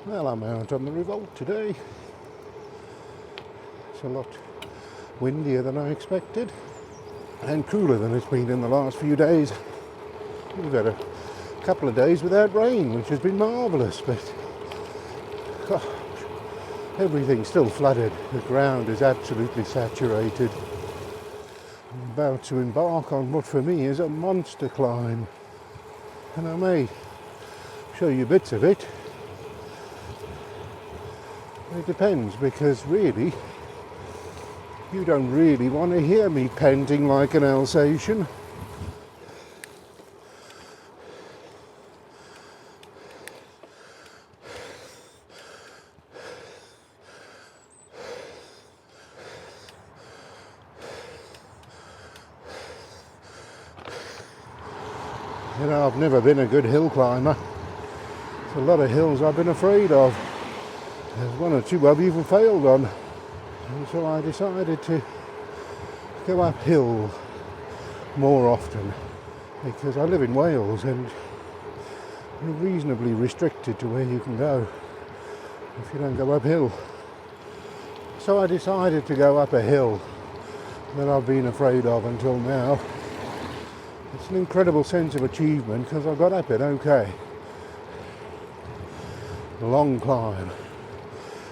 Well, I'm out on the revolt today. It's a lot windier than I expected and cooler than it's been in the last few days. We've had a couple of days without rain, which has been marvellous, but gosh, everything's still flooded. The ground is absolutely saturated. I'm about to embark on what for me is a monster climb, and I may show you bits of it. It depends, because really you don't really want to hear me panting like an Alsatian. You know, I've never been a good hill climber. There's a lot of hills I've been afraid of. There's one or two I've even failed on. And so I decided to go uphill more often, because I live in Wales and you're reasonably restricted to where you can go if you don't go uphill. So I decided to go up a hill that I've been afraid of until now. It's an incredible sense of achievement because I got up it okay. A long climb.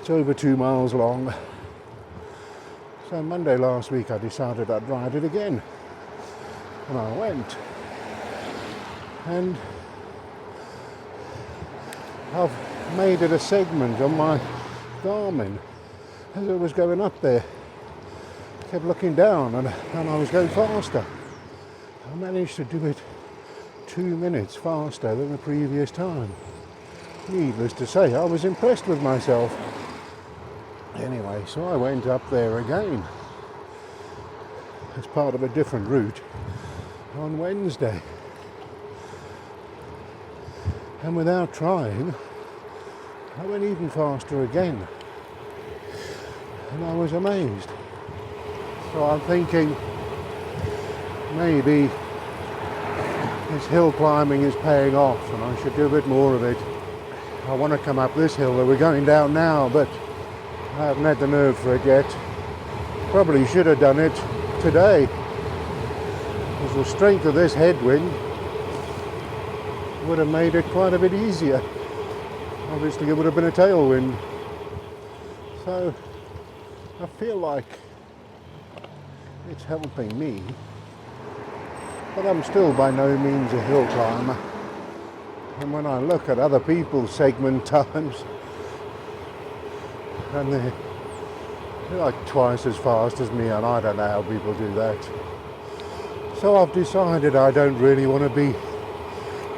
It's over 2 miles long. So Monday last week I decided I'd ride it again. And I went. And I've made it a segment on my Garmin as I was going up there. I kept looking down and I was going faster. I managed to do it 2 minutes faster than the previous time. Needless to say, I was impressed with myself. Anyway, so I went up there again as part of a different route on Wednesday. And without trying, I went even faster again. And I was amazed. So I'm thinking maybe this hill climbing is paying off and I should do a bit more of it. I want to come up this hill that we're going down now, but I haven't had the nerve for it yet. Probably should have done it today, because the strength of this headwind would have made it quite a bit easier. Obviously it would have been a tailwind. So I feel like it's helping me, but I'm still by no means a hill climber. And when I look at other people's segment times, and they're like twice as fast as me, and I don't know how people do that. So I've decided I don't really want to be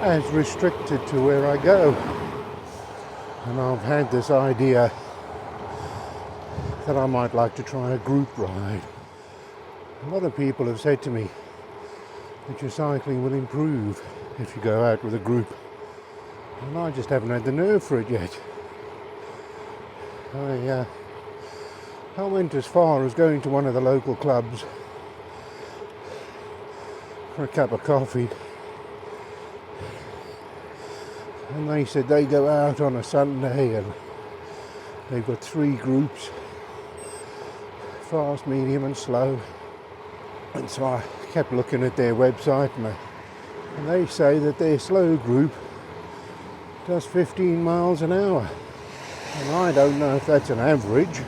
as restricted to where I go. And I've had this idea that I might like to try a group ride. A lot of people have said to me that your cycling will improve if you go out with a group. And I just haven't had the nerve for it yet. I went as far as going to one of the local clubs for a cup of coffee. And they said they go out on a Sunday and they've got 3 groups, fast, medium and slow. And so I kept looking at their website and they say that their slow group does 15 miles an hour. And I don't know if that's an average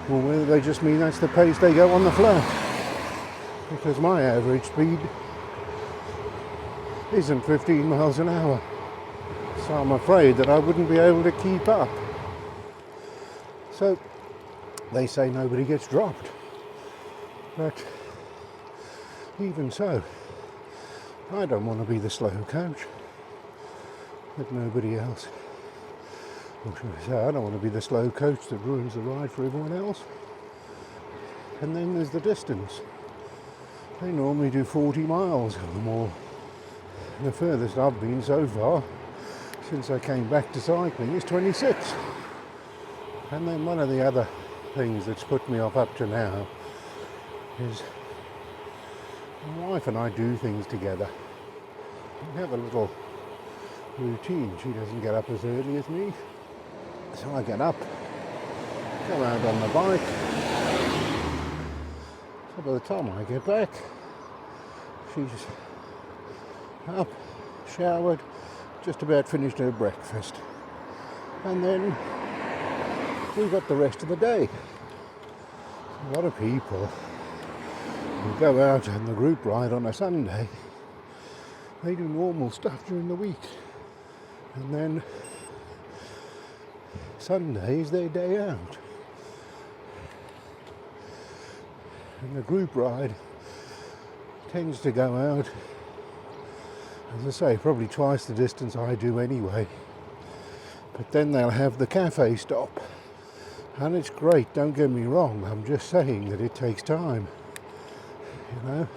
or whether they just mean that's the pace they go on the flat. Because my average speed isn't 15 miles an hour. So I'm afraid that I wouldn't be able to keep up. So they say nobody gets dropped. But even so, I don't want to be the slow coach. But nobody else. Or should I say, I don't want to be the slow coach that ruins the ride for everyone else. And then there's the distance. They normally do 40 miles or more. The furthest I've been so far since I came back to cycling is 26. And then one of the other things that's put me off up to now is my wife and I do things together. We have a little routine. She doesn't get up as early as me. So I get up, go out on the bike. So by the time I get back, she's up, showered, just about finished her breakfast. And then we've got the rest of the day. A lot of people who go out on the group ride on a Sunday, they do normal stuff during the week. And then Sunday is their day out. And the group ride tends to go out, as I say, probably twice the distance I do anyway. But then they'll have the cafe stop. And it's great, don't get me wrong, I'm just saying that it takes time, you know.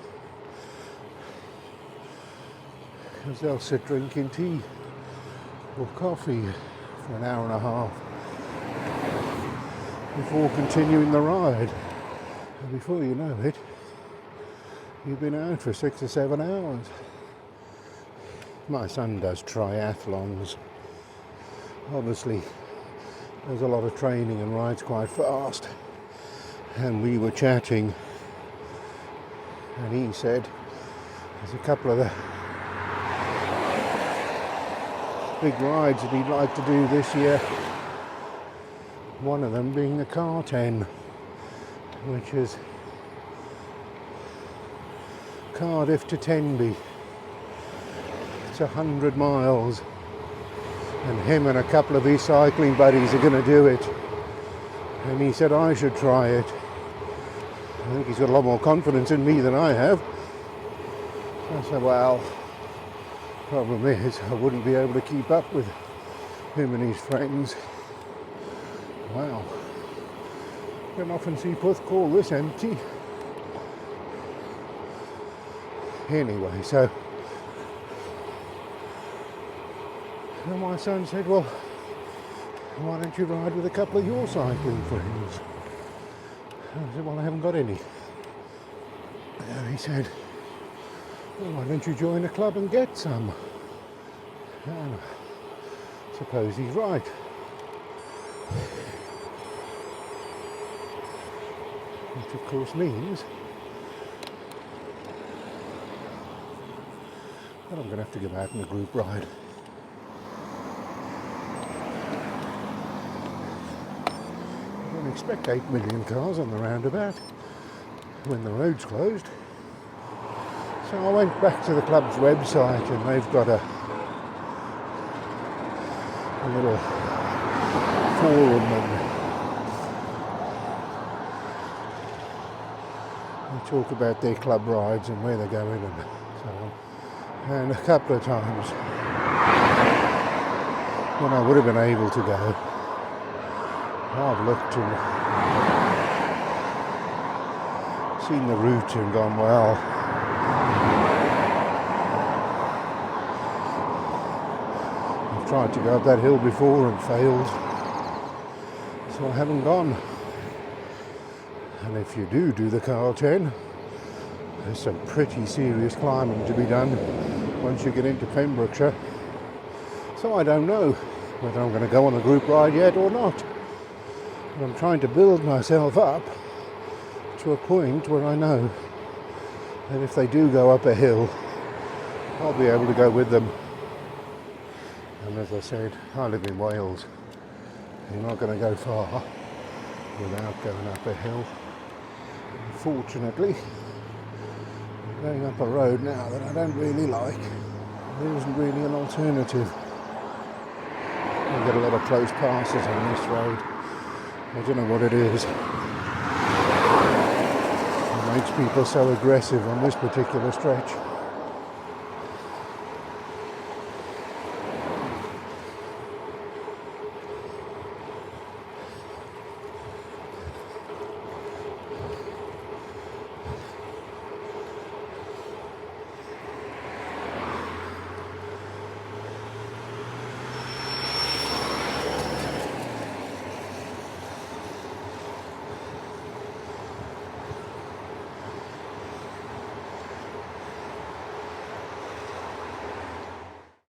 Because they'll sit drinking tea or coffee for an hour and a half before continuing the ride. And before you know it, you've been out for 6 or 7 hours. My son does triathlons. Obviously, there's a lot of training and rides quite fast. And we were chatting, and he said there's a couple of the big rides that he'd like to do this year. One of them being the Car 10, which is Cardiff to Tenby. It's 100 miles. And him and a couple of his cycling buddies are going to do it. And he said I should try it. I think he's got a lot more confidence in me than I have. I said, well, problem is I wouldn't be able to keep up with him and his friends. Wow. You can often see Puthcall this empty. Anyway, so and my son said, well, why don't you ride with a couple of your cycling friends? I said, well, I haven't got any. And he said, well, why don't you join a club and get some? And I suppose he's right. Which of course means that I'm going to have to go out on a group ride. I don't expect 8 million cars on the roundabout when the road's closed. So I went back to the club's website and they've got a little forum and they talk about their club rides and where they're going and so on. And a couple of times when I would have been able to go, I've looked and seen the route and gone, well, I've tried to go up that hill before and failed, so I haven't gone. And if you do the Car 10, there's some pretty serious climbing to be done once you get into Pembrokeshire. So I don't know whether I'm going to go on a group ride yet or not. But I'm trying to build myself up to a point where I know that if they do go up a hill, I'll be able to go with them. And as I said, I live in Wales. You're not going to go far without going up a hill. Unfortunately, I'm going up a road now that I don't really like. There isn't really an alternative. I get a lot of close passes on this road. I don't know what it is. It makes people so aggressive on this particular stretch.